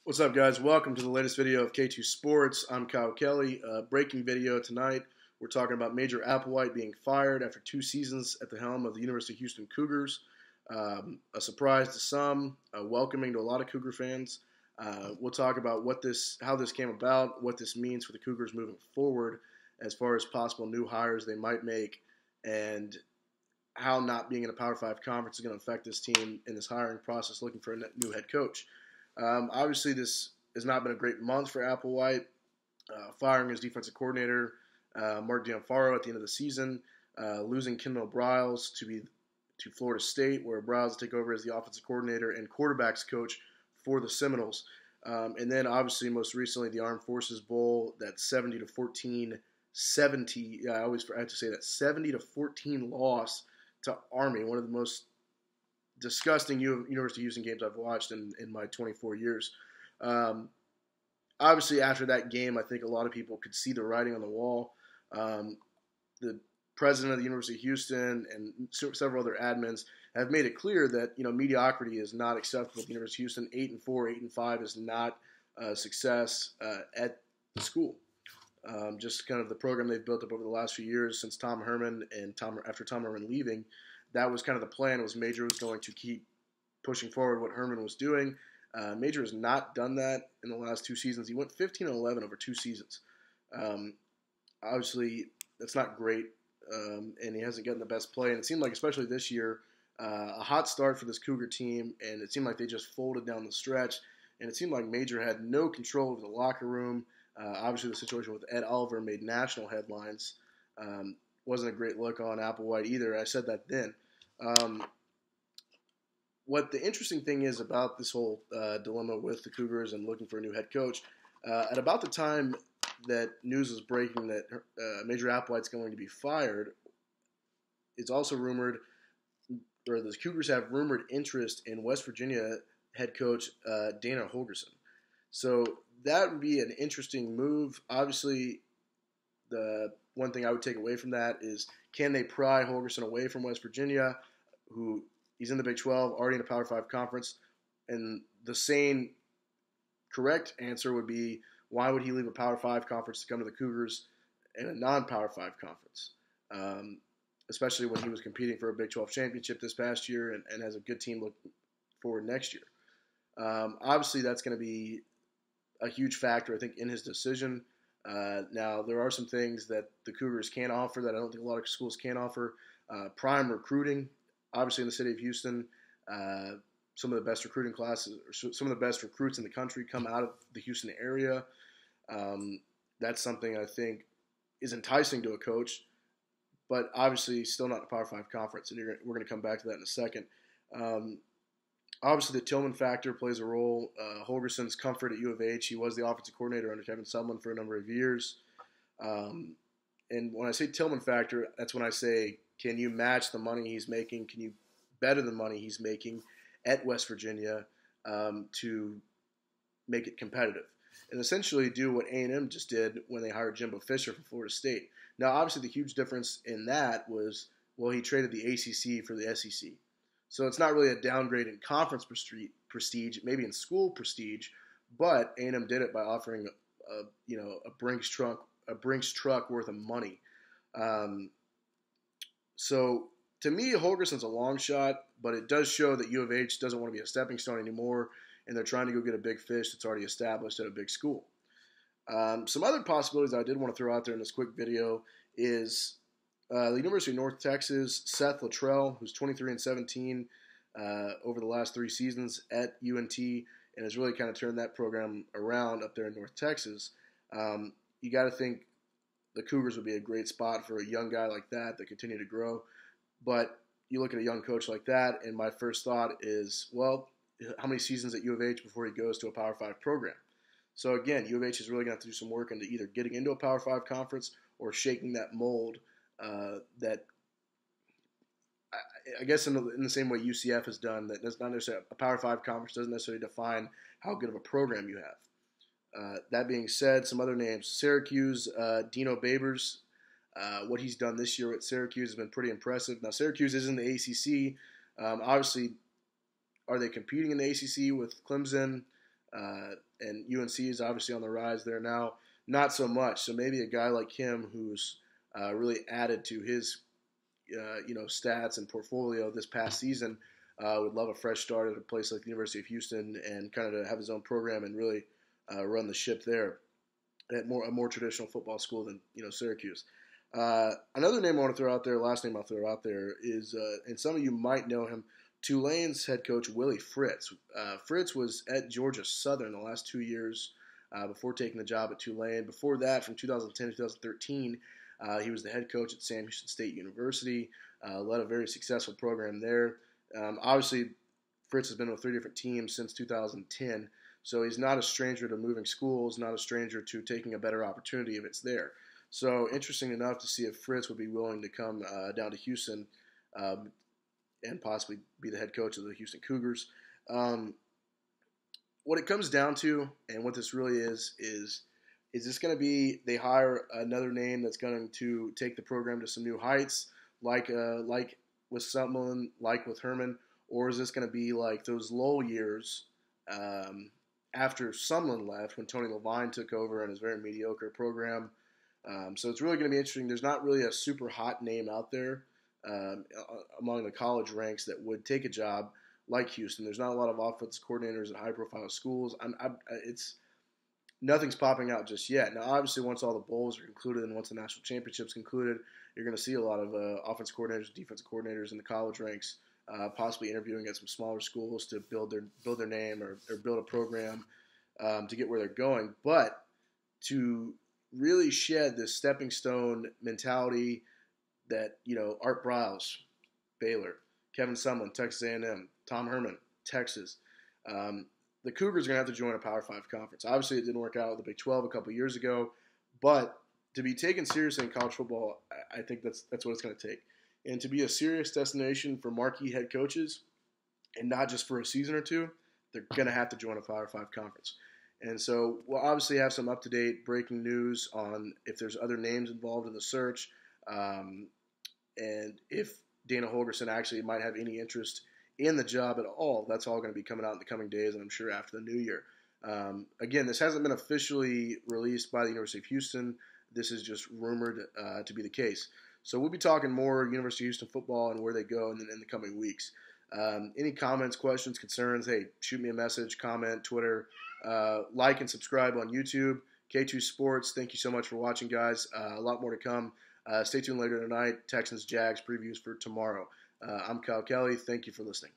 What's up, guys? Welcome to the latest video of K2 Sports. I'm Kyle Kelly. Breaking video tonight. We're talking about Major Applewhite being fired after 2 seasons at the helm of the University of Houston Cougars. A surprise to some, welcoming to a lot of Cougar fans. We'll talk about how this came about, what this means for the Cougars moving forward, as far as possible new hires they might make, and how not being in a Power 5 conference is going to affect this team in this hiring process, looking for a new head coach. Obviously, this has not been a great month for Applewhite, firing his defensive coordinator, Mark D'Anfaro, at the end of the season, losing Kendall Briles to Florida State, where Briles will take over as the offensive coordinator and quarterbacks coach for the Seminoles. And then, obviously, most recently, the Armed Forces Bowl, that 70-14 loss to Army, one of the most disgusting University of Houston games I've watched in my 24 years. Obviously, after that game, I think a lot of people could see the writing on the wall. The president of the University of Houston and several other admins have made it clear that mediocrity is not acceptable at the University of Houston. 8-4, 8-5 is not a success at the school. Just kind of the program they've built up over the last few years since Tom Herman after Tom Herman leaving. That was kind of the plan. Major was going to keep pushing forward what Herman was doing. Major has not done that in the last 2 seasons. He went 15-11 over 2 seasons. Obviously, that's not great, and he hasn't gotten the best play. And it seemed like, especially this year, a hot start for this Cougar team, and it seemed like they just folded down the stretch. And it seemed like Major had no control over the locker room. Obviously, the situation with Ed Oliver made national headlines. Wasn't a great look on Applewhite either. I said that then. What the interesting thing is about this whole dilemma with the Cougars and looking for a new head coach, at about the time that news was breaking that Major Applewhite's going to be fired, it's also rumored, or the Cougars have rumored interest in West Virginia head coach Dana Holgorsen. So that would be an interesting move. Obviously, the one thing I would take away from that is, can they pry Holgorsen away from West Virginia, who he's in the Big 12, already in a Power 5 conference? And the sane, correct answer would be, why would he leave a Power 5 conference to come to the Cougars in a non-Power 5 conference? Especially when he was competing for a Big 12 championship this past year and has a good team looking forward next year. Obviously, that's going to be a huge factor, I think, in his decision. Now, there are some things that the Cougars can offer that I don't think a lot of schools can offer. Prime recruiting, obviously in the city of Houston, some of the best recruiting classes, or some of the best recruits in the country come out of the Houston area. That's something I think is enticing to a coach, but obviously still not a Power 5 conference, and we're going to come back to that in a second. Obviously, the Tillman factor plays a role. Holgorsen's comfort at U of H. He was the offensive coordinator under Kevin Sumlin for a number of years. And when I say Tillman factor, that's when I say, can you match the money he's making? Can you better the money he's making at West Virginia to make it competitive? And essentially do what A&M just did when they hired Jimbo Fisher from Florida State. Now, obviously, the huge difference in that was, well, he traded the ACC for the SEC. So it's not really a downgrade in conference prestige, maybe in school prestige, but A&M did it by offering a Brinks truck worth of money. So to me, Holgorsen's a long shot, but it does show that U of H doesn't want to be a stepping stone anymore, and they're trying to go get a big fish that's already established at a big school. Some other possibilities I did want to throw out there in this quick video is the University of North Texas, Seth Luttrell, who's 23-17 over the last 3 seasons at UNT, and has really kind of turned that program around up there in North Texas. You got to think the Cougars would be a great spot for a young guy like that continue to grow. But you look at a young coach like that, and my first thought is, well, how many seasons at U of H before he goes to a Power 5 program? So again, U of H is really going to have to do some work into either getting into a Power 5 conference or shaking that mold that I guess in the same way UCF has done, that does not necessarily, a Power 5 conference doesn't necessarily define how good of a program you have. That being said, some other names: Syracuse, Dino Babers. What he's done this year at Syracuse has been pretty impressive. Now, Syracuse is in the ACC. Obviously, are they competing in the ACC with Clemson, and UNC is obviously on the rise there now. Not so much. So maybe a guy like him who's really added to his stats and portfolio this past season would love a fresh start at a place like the University of Houston and kind of have his own program and really run the ship there at a more traditional football school than Syracuse. Another name I want to throw out there, last name I'll throw out there is, and some of you might know him, Tulane's head coach Willie Fritz. Fritz was at Georgia Southern the last 2 years before taking the job at Tulane. Before that, from 2010 to 2013, he was the head coach at Sam Houston State University, led a very successful program there. Obviously, Fritz has been with 3 different teams since 2010, so he's not a stranger to moving schools, not a stranger to taking a better opportunity if it's there. So interesting enough to see if Fritz would be willing to come down to Houston and possibly be the head coach of the Houston Cougars. What it comes down to, and what this really is this going to be they hire another name that's going to take the program to some new heights, like with Sumlin, like with Herman, or is this going to be like those lull years after Sumlin left when Tony Levine took over and his very mediocre program? So it's really going to be interesting. There's not really a super hot name out there among the college ranks that would take a job like Houston. There's not a lot of offensive coordinators at high-profile schools. Nothing's popping out just yet. Now, obviously, once all the bowls are concluded and once the national championship's concluded, you're going to see a lot of offensive coordinators, defensive coordinators in the college ranks, possibly interviewing at some smaller schools to build their name or build a program to get where they're going. But to really shed this stepping stone mentality that, Art Briles, Baylor, Kevin Sumlin, Texas A&M, Tom Herman, Texas, the Cougars are going to have to join a Power 5 conference. Obviously, it didn't work out with the Big 12 a couple years ago, but to be taken seriously in college football, I think that's what it's going to take. And to be a serious destination for marquee head coaches, and not just for a season or two, they're going to have to join a Power 5 conference. And so we'll obviously have some up-to-date breaking news on if there's other names involved in the search, and if Dana Holgorsen actually might have any interest in the job at all. That's all going to be coming out in the coming days, and I'm sure after the new year. Again, this hasn't been officially released by the University of Houston. This is just rumored to be the case. So we'll be talking more University of Houston football and where they go in the coming weeks. Any comments, questions, concerns, hey, shoot me a message, comment, Twitter, like and subscribe on YouTube. K2 Sports, thank you so much for watching, guys. A lot more to come. Stay tuned later tonight. Texans, Jags previews for tomorrow. I'm Kyle Kelly. Thank you for listening.